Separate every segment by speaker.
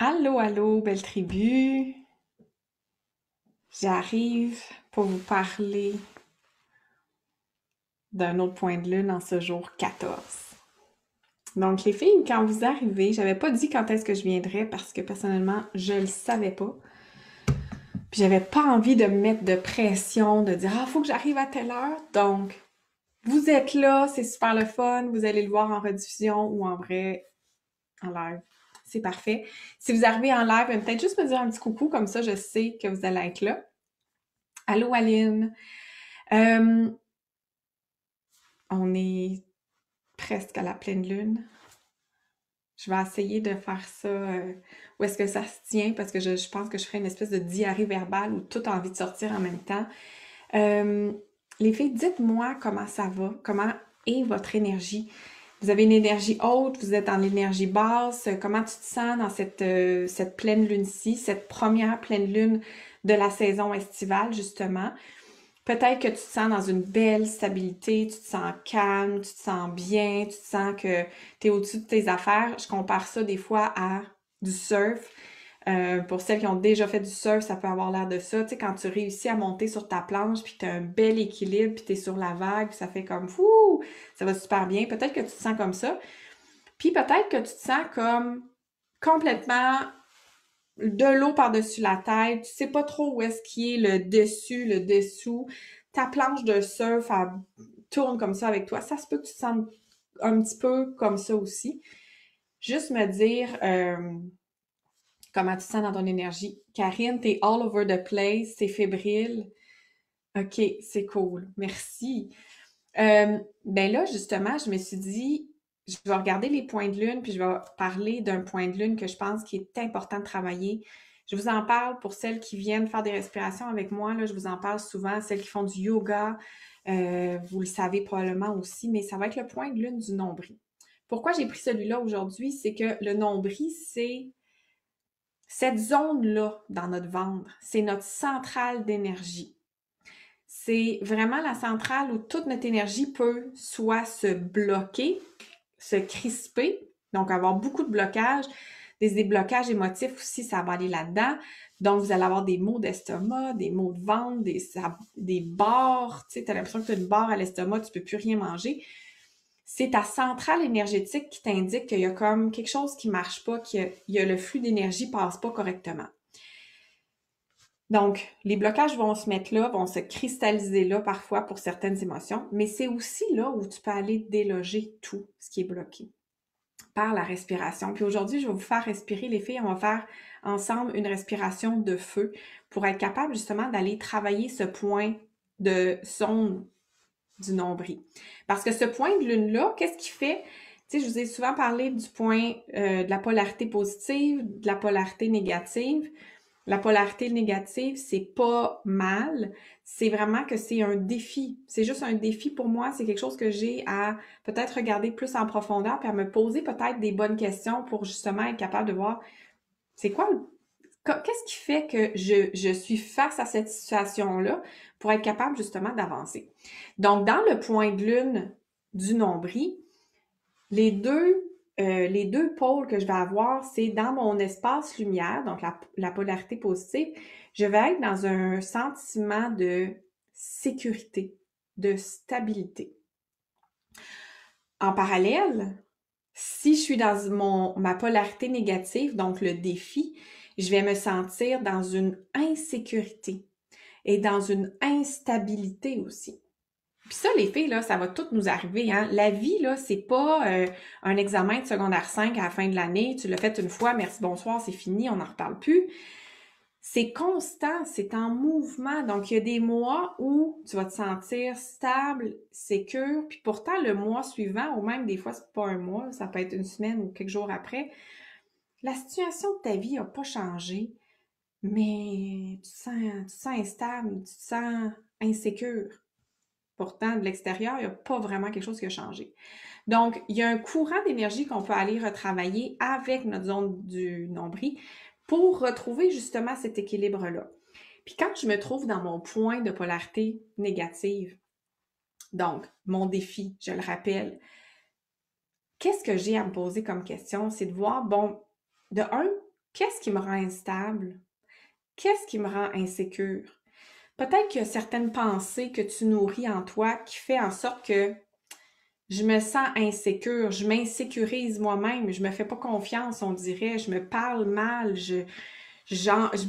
Speaker 1: Allô, allô, belle tribu. J'arrive pour vous parler d'un autre point de lune en ce jour 14. Donc, les filles, quand vous arrivez, j'avais pas dit quand est-ce que je viendrais parce que personnellement, je le savais pas. Puis j'avais pas envie de me mettre de pression, de dire, ah, faut que j'arrive à telle heure. Donc, vous êtes là, c'est super le fun. Vous allez le voir en rediffusion ou en vrai, en live. C'est parfait. Si vous arrivez en live, peut-être juste me dire un petit coucou, comme ça, je sais que vous allez être là. Allô, Aline. Euh, on est presque à la pleine lune. Je vais essayer de faire ça où est-ce que ça se tient parce que je pense que je ferai une espèce de diarrhée verbale où tout a envie de sortir en même temps. Euh, les filles, dites-moi comment ça va, comment est votre énergie. Vous avez une énergie haute, vous êtes dans l'énergie basse. Comment tu te sens dans cette pleine lune-ci, cette première pleine lune de la saison estivale, justement? Peut-être que tu te sens dans une belle stabilité, tu te sens calme, tu te sens bien, tu te sens que tu es au-dessus de tes affaires. Je compare ça des fois à du surf. Pour celles qui ont déjà fait du surf, ça peut avoir l'air de ça. Tu sais, quand tu réussis à monter sur ta planche, puis tu as un bel équilibre, puis tu es sur la vague, puis ça fait comme fou, ça va super bien. Peut-être que tu te sens comme ça. Puis peut-être que tu te sens comme complètement de l'eau par-dessus la tête, tu sais pas trop où est-ce qui est le dessus, le dessous. Ta planche de surf, elle tourne comme ça avec toi. Ça se peut que tu te sentes un petit peu comme ça aussi. Juste me dire comment tu te sens dans ton énergie. Karine, t'es all over the place, c'est fébrile. OK, c'est cool. Merci. Ben là, justement, je me suis dit, je vais regarder les points de lune, puis je vais parler d'un point de lune que je pense qu'il est important de travailler. Je vous en parle pour celles qui viennent faire des respirations avec moi, là, je vous en parle souvent, celles qui font du yoga, vous le savez probablement aussi, mais ça va être le point de lune du nombril. Pourquoi j'ai pris celui-là aujourd'hui? C'est que le nombril, c'est cette zone-là dans notre ventre, c'est notre centrale d'énergie. C'est vraiment la centrale où toute notre énergie peut soit se bloquer, se crisper, donc avoir beaucoup de blocages, des déblocages émotifs aussi, ça va aller là-dedans. Donc, vous allez avoir des maux d'estomac, des maux de ventre, des barres, tu sais, t'as l'impression que tu as une barre à l'estomac, tu peux plus rien manger. C'est ta centrale énergétique qui t'indique qu'il y a comme quelque chose qui marche pas, qu'il y a le flux d'énergie passe pas correctement. Donc, les blocages vont se mettre là, vont se cristalliser là parfois pour certaines émotions, mais c'est aussi là où tu peux aller déloger tout ce qui est bloqué par la respiration. Puis aujourd'hui, je vais vous faire respirer, les filles, on va faire ensemble une respiration de feu pour être capable justement d'aller travailler ce point de zone du nombril. Parce que ce point de lune-là, qu'est-ce qu'il fait? Tu sais, je vous ai souvent parlé du point de la polarité positive, de la polarité négative. La polarité négative, c'est pas mal. C'est vraiment que c'est un défi. C'est juste un défi pour moi. C'est quelque chose que j'ai à peut-être regarder plus en profondeur puis à me poser peut-être des bonnes questions pour justement être capable de voir c'est quoi qu'est-ce qui fait que je suis face à cette situation-là pour être capable justement d'avancer. Donc, dans le point de lune du nombril, les les deux pôles que je vais avoir, c'est dans mon espace lumière, donc la polarité positive, je vais être dans un sentiment de sécurité, de stabilité. En parallèle, si je suis dans ma polarité négative, donc le défi, je vais me sentir dans une insécurité et dans une instabilité aussi. Puis ça, les filles, là, ça va tout nous arriver, hein. La vie, là, c'est pas un examen de secondaire 5 à la fin de l'année. Tu l'as fait une fois, merci, bonsoir, c'est fini, on n'en reparle plus. C'est constant, c'est en mouvement. Donc, il y a des mois où tu vas te sentir stable, sécure, puis pourtant, le mois suivant, ou même des fois, c'est pas un mois, ça peut être une semaine ou quelques jours après, la situation de ta vie n'a pas changé, mais tu te sens instable, tu te sens insécure. Pourtant, de l'extérieur, il n'y a pas vraiment quelque chose qui a changé. Donc, il y a un courant d'énergie qu'on peut aller retravailler avec notre zone du nombril pour retrouver justement cet équilibre-là. Puis quand je me trouve dans mon point de polarité négative, donc mon défi, je le rappelle, qu'est-ce que j'ai à me poser comme question? C'est de voir, bon, de un, Qu'est-ce qui me rend instable? Qu'est-ce qui me rend insécure? Peut-être qu'il y a certaines pensées que tu nourris en toi qui fait en sorte que je me sens insécure, je m'insécurise moi-même, je me fais pas confiance, on dirait, je me parle mal, je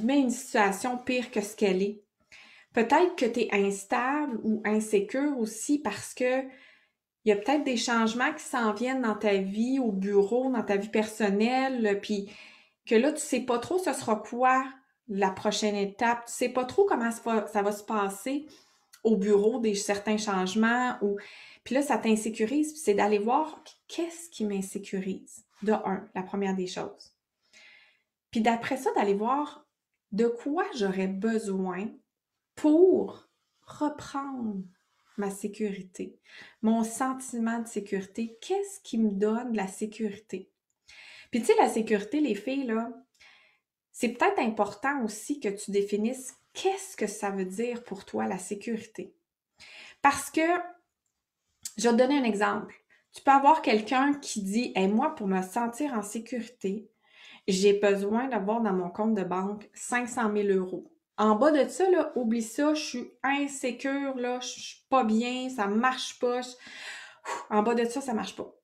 Speaker 1: mets une situation pire que ce qu'elle est. Peut-être que tu es instable ou insécure aussi parce que il y a peut-être des changements qui s'en viennent dans ta vie, au bureau, dans ta vie personnelle, puis que là, tu sais pas trop ce sera quoi la prochaine étape, tu sais pas trop comment ça va se passer au bureau, des certains changements, ou puis là, ça t'insécurise, puis c'est d'aller voir qu'est-ce qui m'insécurise, de un, la première des choses. Puis d'après ça, d'aller voir de quoi j'aurais besoin pour reprendre ma sécurité, mon sentiment de sécurité. Qu'est-ce qui me donne de la sécurité? Puis tu sais, la sécurité, les filles, là, c'est peut-être important aussi que tu définisses qu'est-ce que ça veut dire pour toi, la sécurité. Parce que, je vais te donner un exemple. Tu peux avoir quelqu'un qui dit, hey, moi, pour me sentir en sécurité, j'ai besoin d'avoir dans mon compte de banque 500 000 euros. En bas de ça, là, oublie ça, je suis insécure, là, je suis pas bien, ça marche pas. En bas de ça, ça marche pas.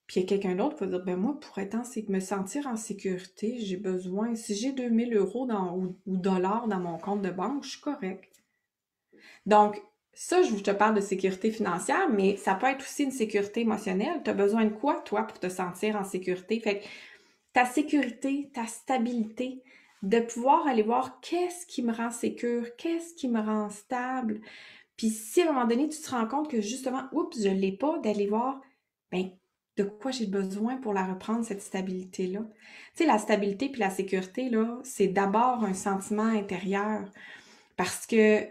Speaker 1: Puis il y a quelqu'un d'autre qui va dire, ben moi, pour être me sentir en sécurité, j'ai besoin, si j'ai 2000 euros ou dollars dans mon compte de banque, je suis correct. Donc, ça, je te parle de sécurité financière, mais ça peut être aussi une sécurité émotionnelle. Tu as besoin de quoi, toi, pour te sentir en sécurité? Fait que ta sécurité, ta stabilité, de pouvoir aller voir qu'est-ce qui me rend sécure, qu'est-ce qui me rend stable. Puis si à un moment donné, tu te rends compte que justement, oups, je l'ai pas, d'aller voir, ben, de quoi j'ai besoin pour la reprendre, cette stabilité-là. Tu sais, la stabilité puis la sécurité, là, c'est d'abord un sentiment intérieur. Parce que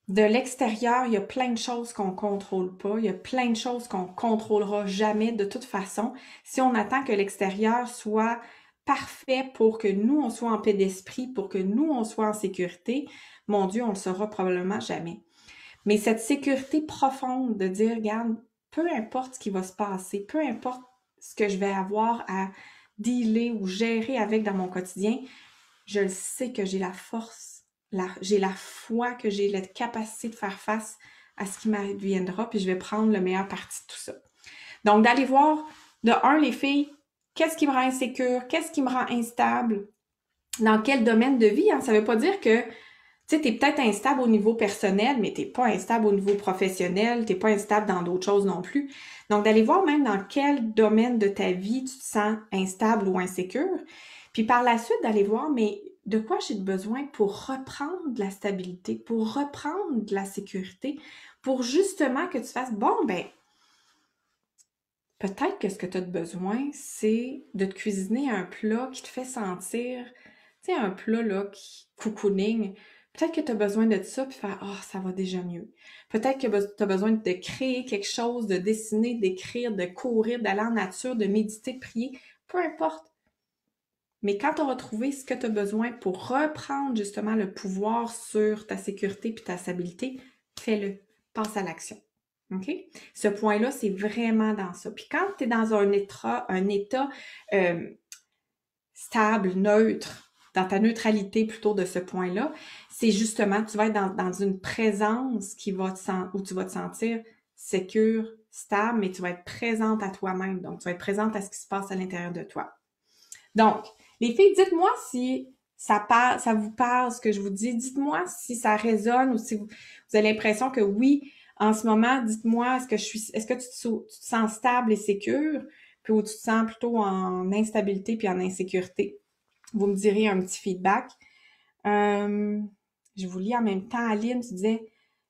Speaker 1: de l'extérieur, il y a plein de choses qu'on contrôle pas, il y a plein de choses qu'on contrôlera jamais de toute façon. Si on attend que l'extérieur soit parfait pour que nous, on soit en paix d'esprit, pour que nous, on soit en sécurité, mon Dieu, on le saura probablement jamais. Mais cette sécurité profonde de dire, regarde, peu importe ce qui va se passer, peu importe ce que je vais avoir à dealer ou gérer avec dans mon quotidien, je le sais que j'ai la force, j'ai la foi, que j'ai la capacité de faire face à ce qui m'adviendra, puis je vais prendre le meilleur parti de tout ça. Donc, d'aller voir, de un, les filles, qu'est-ce qui me rend insécure, qu'est-ce qui me rend instable, dans quel domaine de vie, hein? Ça veut pas dire que, tu sais, t'es peut-être instable au niveau personnel, mais t'es pas instable au niveau professionnel, t'es pas instable dans d'autres choses non plus. Donc, d'aller voir même dans quel domaine de ta vie tu te sens instable ou insécure, puis par la suite, d'aller voir, mais de quoi j'ai besoin pour reprendre de la stabilité, pour reprendre de la sécurité, pour justement que tu fasses, bon, ben, peut-être que ce que tu as besoin, c'est de te cuisiner un plat qui te fait sentir, tu sais, un plat, là, qui cocooning. Peut-être que tu as besoin de ça, puis faire, oh, ça va déjà mieux. Peut-être que tu as besoin de créer quelque chose, de dessiner, d'écrire, de courir, d'aller en nature, de méditer, de prier. Peu importe. Mais quand tu auras trouvé ce que tu as besoin pour reprendre justement le pouvoir sur ta sécurité puis ta stabilité, fais-le. Passe à l'action. OK? Ce point-là, c'est vraiment dans ça. Puis quand tu es dans un état stable, neutre, dans ta neutralité plutôt de ce point-là, c'est justement, tu vas être dans une présence où tu vas te sentir sécure, stable, mais tu vas être présente à toi-même. Donc, tu vas être présente à ce qui se passe à l'intérieur de toi. Donc, les filles, dites-moi si ça vous parle, ce que je vous dis. Dites-moi si ça résonne ou si vous avez l'impression que oui, en ce moment, dites-moi, est-ce que tu te sens stable et sécure, puis ou tu te sens plutôt en instabilité puis en insécurité. Vous me direz un petit feedback. Euh, je vous lis en même temps. Aline, tu disais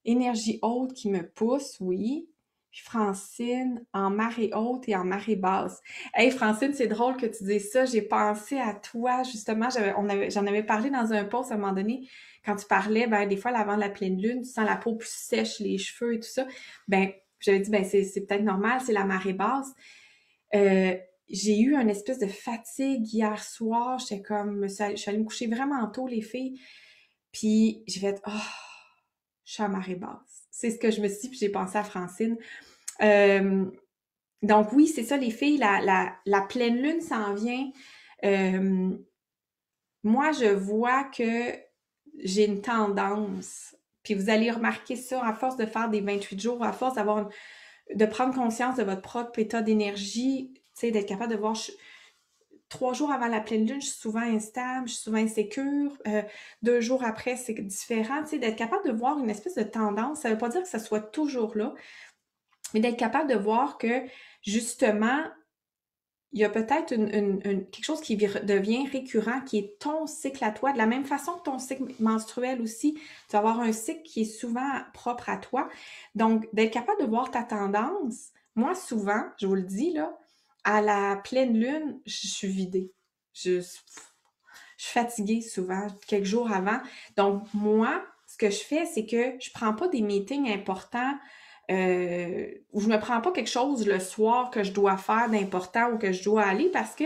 Speaker 1: énergie haute qui me pousse, oui. Puis Francine, en marée haute et en marée basse. Hey Francine, c'est drôle que tu dises ça. J'ai pensé à toi, justement. J'en avais parlé dans un post à un moment donné, quand tu parlais, ben, des fois, avant la pleine lune, tu sens la peau plus sèche, les cheveux et tout ça. Ben, j'avais dit, ben, c'est peut-être normal, c'est la marée basse. J'ai eu une espèce de fatigue hier soir. J'étais comme, je suis allée me coucher vraiment tôt, les filles. Puis j'ai fait, oh, je suis à marée basse. C'est ce que je me suis dit, puis j'ai pensé à Francine. Donc oui, c'est ça, les filles, la pleine lune s'en vient. Euh, Moi, je vois que j'ai une tendance, puis vous allez remarquer ça à force de faire des 28 jours, à force de prendre conscience de votre propre état d'énergie, tu sais, d'être capable de voir 3 jours avant la pleine lune, je suis souvent instable, je suis souvent insécure. 2 jours après, c'est différent. Tu sais, d'être capable de voir une espèce de tendance, ça veut pas dire que ça soit toujours là, mais d'être capable de voir que, justement, il y a peut-être quelque chose qui devient récurrent, qui est ton cycle à toi. De la même façon que ton cycle menstruel aussi, tu vas avoir un cycle qui est souvent propre à toi. Donc, d'être capable de voir ta tendance, moi, souvent, je vous le dis, là, à la pleine lune, je suis vidée. Je suis fatiguée souvent, quelques jours avant. Donc, moi, ce que je fais, c'est que je prends pas des meetings importants où je me prends pas quelque chose le soir que je dois faire d'important ou que je dois aller parce que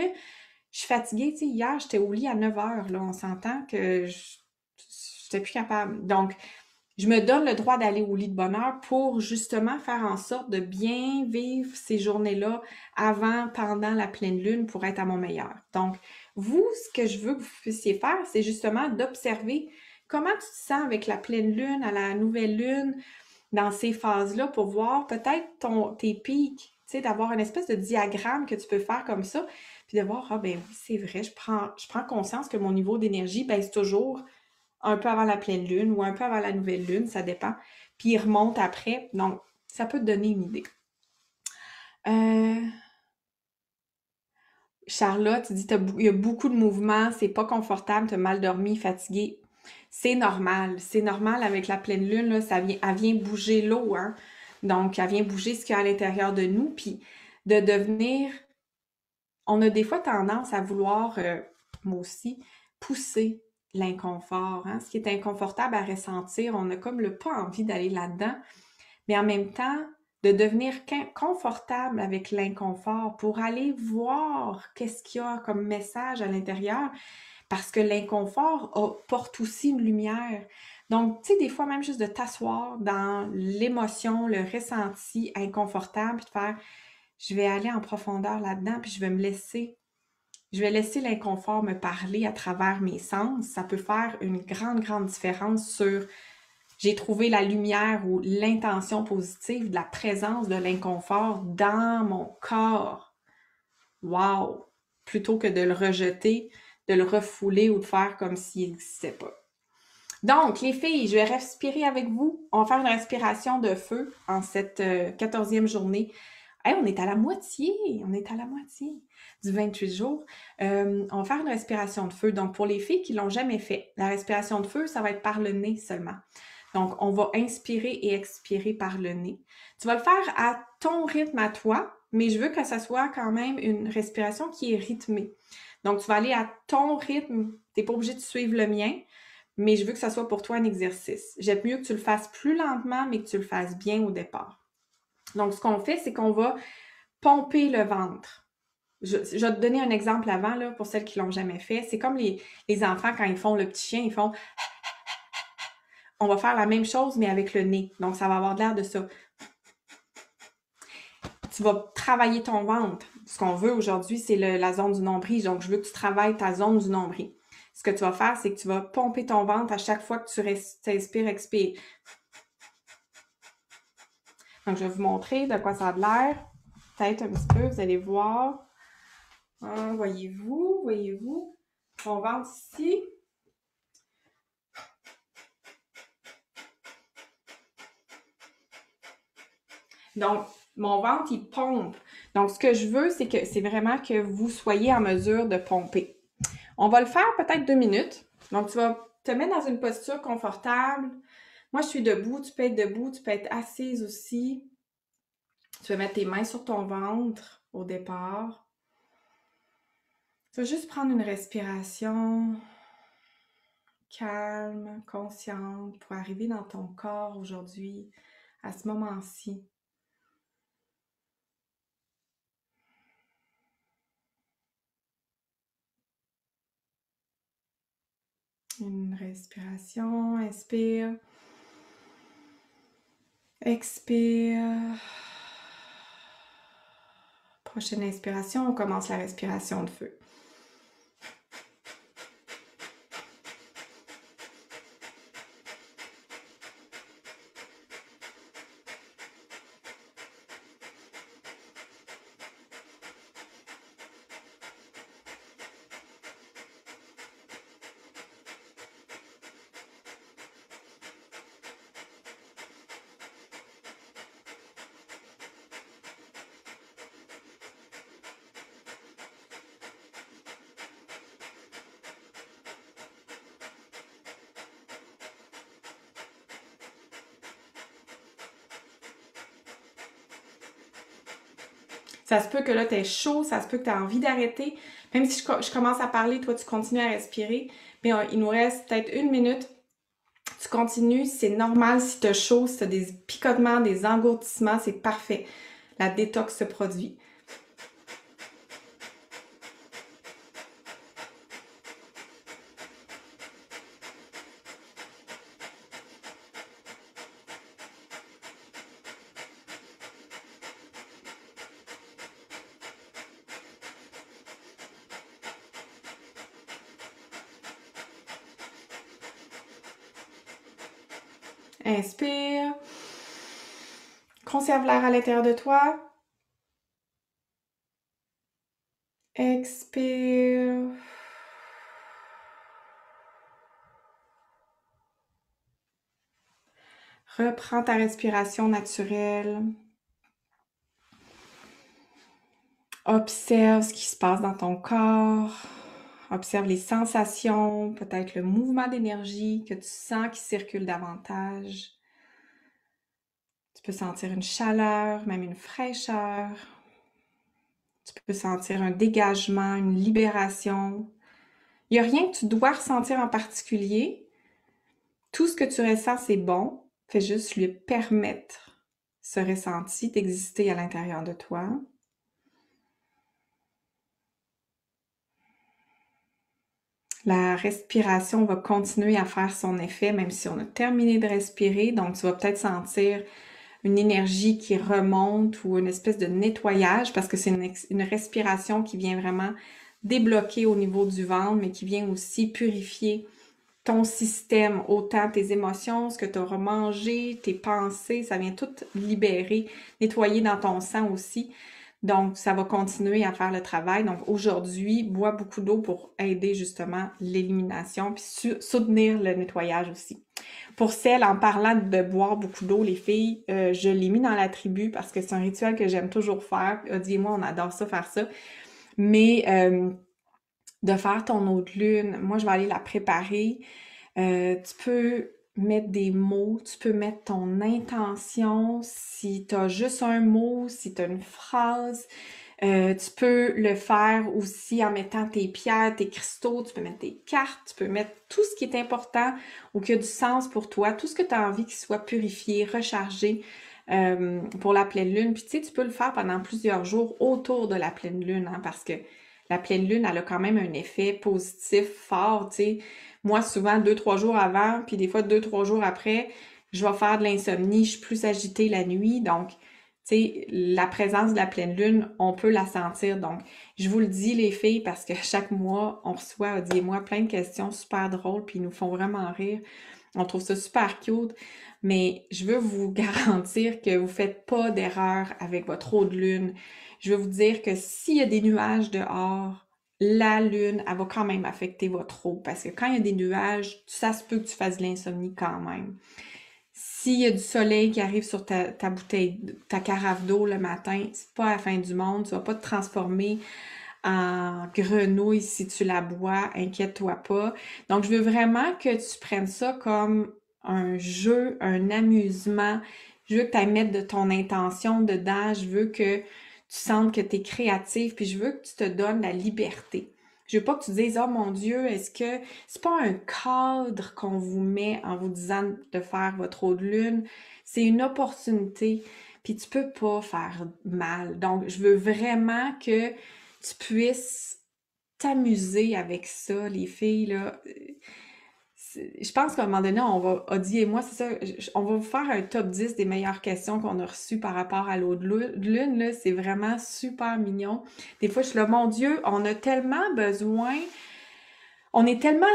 Speaker 1: je suis fatiguée. Tu sais, hier, j'étais au lit à 9 heures. Là, on s'entend que je n'étais plus capable. Donc, je me donne le droit d'aller au lit de bonne heure pour justement faire en sorte de bien vivre ces journées-là avant, pendant la pleine lune pour être à mon meilleur. Donc, vous, ce que je veux que vous puissiez faire, c'est justement d'observer comment tu te sens avec la pleine lune, à la nouvelle lune, dans ces phases-là pour voir peut-être tes pics, tu sais, d'avoir une espèce de diagramme que tu peux faire comme ça, puis de voir, ah ben oui, c'est vrai, je prends conscience que mon niveau d'énergie baisse toujours un peu avant la pleine lune ou un peu avant la nouvelle lune, ça dépend, puis il remonte après, donc ça peut te donner une idée. Charlotte, tu dis il y a beaucoup de mouvements, c'est pas confortable, tu as mal dormi, fatigué. C'est normal. C'est normal avec la pleine lune, là, elle vient bouger l'eau, hein. Donc, elle vient bouger ce qu'il y a à l'intérieur de nous, puis de devenir. On a des fois tendance à vouloir, moi aussi, pousser l'inconfort, hein. Ce qui est inconfortable à ressentir, on a comme le pas envie d'aller là-dedans, mais en même temps, de devenir confortable avec l'inconfort pour aller voir qu'est-ce qu'il y a comme message à l'intérieur, parce que l'inconfort porte aussi une lumière. Donc, tu sais, des fois, même juste de t'asseoir dans l'émotion, le ressenti inconfortable, puis de faire, je vais aller en profondeur là-dedans, puis je vais laisser l'inconfort me parler à travers mes sens. Ça peut faire une grande, grande différence sur j'ai trouvé la lumière ou l'intention positive de la présence de l'inconfort dans mon corps. Wow! Plutôt que de le rejeter, de le refouler ou de faire comme s'il n'existait pas. Donc, les filles, je vais respirer avec vous. On va faire une respiration de feu en cette 14e journée. Hey, on est à la moitié, du 28 jours. On va faire une respiration de feu. Donc, pour les filles qui l'ont jamais fait, la respiration de feu, ça va être par le nez seulement. Donc, on va inspirer et expirer par le nez. Tu vas le faire à ton rythme à toi, mais je veux que ça soit quand même une respiration qui est rythmée. Donc, tu vas aller à ton rythme. Tu n'es pas obligé de suivre le mien, mais je veux que ça soit pour toi un exercice. J'aime mieux que tu le fasses plus lentement, mais que tu le fasses bien au départ. Donc, ce qu'on fait, c'est qu'on va pomper le ventre. Je vais te donner un exemple avant, là, pour celles qui l'ont jamais fait. C'est comme les enfants, quand ils font le petit chien, ils font... On va faire la même chose, mais avec le nez. Donc, ça va avoir l'air de ça. Tu vas travailler ton ventre. Ce qu'on veut aujourd'hui, c'est la zone du nombril. Donc, je veux que tu travailles ta zone du nombril. Ce que tu vas faire, c'est que tu vas pomper ton ventre à chaque fois que tu inspires, expires. Donc, je vais vous montrer de quoi ça a l'air. Peut-être un petit peu, vous allez voir. Hein, voyez-vous. Mon ventre ici. Donc, mon ventre, il pompe. Donc, ce que je veux, c'est vraiment que vous soyez en mesure de pomper. On va le faire peut-être 2 minutes. Donc, tu vas te mettre dans une posture confortable. Moi, je suis debout. Tu peux être debout. Tu peux être assise aussi. Tu vas mettre tes mains sur ton ventre au départ. Tu vas juste prendre une respiration calme, consciente pour arriver dans ton corps aujourd'hui, à ce moment-ci. Une respiration, inspire, expire. Prochaine inspiration, on commence la respiration de feu. Ça se peut que là, t'aies chaud, ça se peut que t'aies envie d'arrêter. Même si je commence à parler, toi, tu continues à respirer. Mais il nous reste peut-être 1 minute. Tu continues, c'est normal si t'as chaud, si t'as des picotements, des engourdissements, c'est parfait. La détox se produit. Inspire. Conserve l'air à l'intérieur de toi. Expire. Reprends ta respiration naturelle. Observe ce qui se passe dans ton corps. Observe les sensations, peut-être le mouvement d'énergie que tu sens qui circule davantage. Tu peux sentir une chaleur, même une fraîcheur. Tu peux sentir un dégagement, une libération. Il n'y a rien que tu dois ressentir en particulier. Tout ce que tu ressens, c'est bon. Fais juste lui permettre ce ressenti d'exister à l'intérieur de toi. La respiration va continuer à faire son effet, même si on a terminé de respirer. Donc, tu vas peut-être sentir une énergie qui remonte ou une espèce de nettoyage parce que c'est une respiration qui vient vraiment débloquer au niveau du ventre, mais qui vient aussi purifier ton système, autant tes émotions, ce que tu auras mangé, tes pensées, ça vient tout libérer, nettoyer dans ton sang aussi. Donc, ça va continuer à faire le travail. Donc, aujourd'hui, bois beaucoup d'eau pour aider justement l'élimination puis soutenir le nettoyage aussi. Pour celles, en parlant de boire beaucoup d'eau, les filles, je l'ai mis dans la tribu parce que c'est un rituel que j'aime toujours faire. Odi et moi, on adore ça, faire ça. Mais de faire ton eau de lune, moi, je vais aller la préparer. Tu peux mettre des mots, tu peux mettre ton intention, si tu as juste un mot, si tu as une phrase. Tu peux le faire aussi en mettant tes pierres, tes cristaux, tu peux mettre tes cartes, tu peux mettre tout ce qui est important ou qui a du sens pour toi, tout ce que tu as envie qu'il soit purifié, rechargé pour la pleine lune. Puis tu sais, tu peux le faire pendant plusieurs jours autour de la pleine lune, hein, parce que la pleine lune, elle a quand même un effet positif fort, tu sais. Moi, souvent, 2-3 jours avant, puis des fois 2-3 jours après, je vais faire de l'insomnie, je suis plus agitée la nuit, donc, tu sais, la présence de la pleine lune, on peut la sentir. Donc, je vous le dis, les filles, parce que chaque mois, on reçoit, Odi et moi, plein de questions super drôles, puis ils nous font vraiment rire. On trouve ça super cute, mais je veux vous garantir que vous faites pas d'erreur avec votre eau de lune. Je veux vous dire que s'il y a des nuages dehors, la lune, elle va quand même affecter votre eau, parce que quand il y a des nuages, ça se peut que tu fasses de l'insomnie quand même. S'il y a du soleil qui arrive sur ta bouteille, ta carafe d'eau le matin, c'est pas la fin du monde, tu vas pas te transformer en grenouille si tu la bois, inquiète-toi pas. Donc, je veux vraiment que tu prennes ça comme un jeu, un amusement. Je veux que tu ailles mettre de ton intention dedans. Je veux que tu sentes que tu es créative, puis je veux que tu te donnes la liberté. Je veux pas que tu dises, oh mon Dieu, est-ce que c'est pas un cadre qu'on vous met en vous disant de faire votre eau de lune? C'est une opportunité, puis tu peux pas faire mal. Donc, je veux vraiment que tu puisses t'amuser avec ça, les filles, là. Je pense qu'à un moment donné, Odi et moi, c'est ça, on va vous faire un top 10 des meilleures questions qu'on a reçues par rapport à l'eau de lune, là. C'est vraiment super mignon. Des fois, je suis là, mon Dieu, on a tellement besoin, on est tellement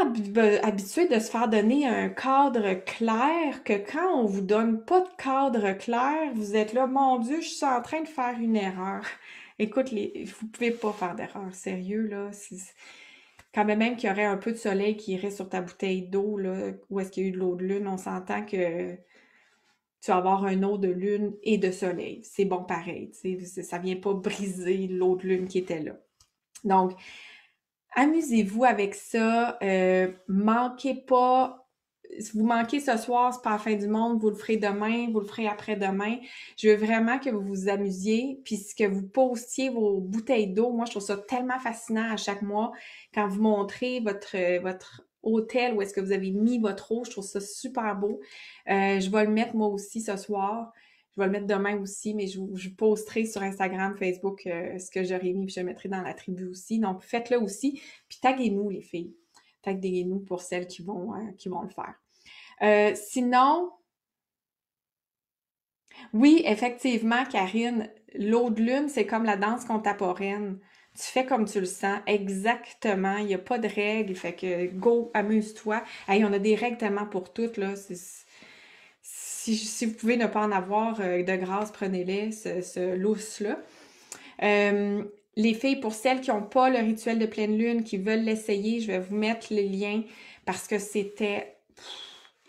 Speaker 1: habitué de se faire donner un cadre clair que quand on vous donne pas de cadre clair, vous êtes là, mon Dieu, je suis en train de faire une erreur. Écoute, vous pouvez pas faire d'erreur, sérieux, là. Quand même qu'il y aurait un peu de soleil qui irait sur ta bouteille d'eau, là, où est-ce qu'il y a eu de l'eau de lune, on s'entend que tu vas avoir un eau de lune et de soleil. C'est bon pareil, tu sais, ça vient pas briser l'eau de lune qui était là. Donc, amusez-vous avec ça. Manquez pas si vous manquez ce soir, c'est pas la fin du monde, vous le ferez demain, vous le ferez après-demain. Je veux vraiment que vous vous amusiez, puis que vous postiez vos bouteilles d'eau. Moi, je trouve ça tellement fascinant à chaque mois quand vous montrez votre hôtel où est-ce que vous avez mis votre eau. Je trouve ça super beau. Je vais le mettre moi aussi ce soir. Je vais le mettre demain aussi, mais je posterai sur Instagram, Facebook ce que j'aurai mis, puis je le mettrai dans la tribu aussi. Donc, faites-le aussi. Puis taguez-nous, les filles. Taguez-nous pour celles qui vont le faire. Sinon, oui, effectivement, Karine, l'eau de lune, c'est comme la danse contemporaine. Tu fais comme tu le sens, exactement. Il n'y a pas de règles, fait que go, amuse-toi. Hey, on a des règles tellement pour toutes, là. Si vous pouvez ne pas en avoir, de grâce, prenez-les, ce lousse-là. Euh, les filles, pour celles qui n'ont pas le rituel de pleine lune, qui veulent l'essayer, je vais vous mettre les liens parce que c'était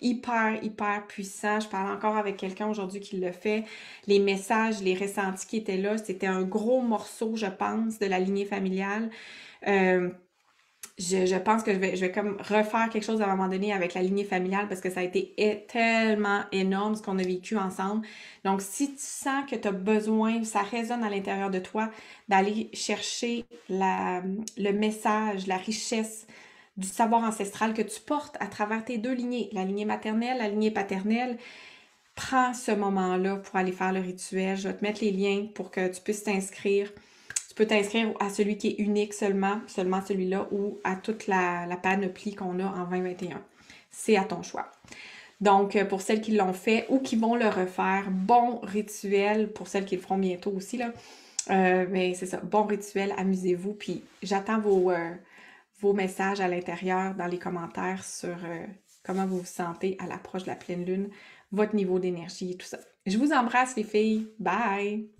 Speaker 1: hyper puissant. Je parle encore avec quelqu'un aujourd'hui qui le fait. Les messages, les ressentis qui étaient là, c'était un gros morceau, je pense, de la lignée familiale. Euh, je pense que je vais comme refaire quelque chose à un moment donné avec la lignée familiale parce que ça a été tellement énorme ce qu'on a vécu ensemble. Donc, si tu sens que tu as besoin, ça résonne à l'intérieur de toi, d'aller chercher le message, la richesse du savoir ancestral que tu portes à travers tes deux lignées, la lignée maternelle, la lignée paternelle, prends ce moment-là pour aller faire le rituel. Je vais te mettre les liens pour que tu puisses t'inscrire. Tu peux t'inscrire à celui qui est unique seulement celui-là, ou à toute la panoplie qu'on a en 2021. C'est à ton choix. Donc, pour celles qui l'ont fait ou qui vont le refaire, bon rituel pour celles qui le feront bientôt aussi, là. Mais c'est ça, bon rituel, amusez-vous. Puis j'attends vos messages à l'intérieur dans les commentaires sur comment vous vous sentez à l'approche de la pleine lune, votre niveau d'énergie et tout ça. Je vous embrasse les filles. Bye!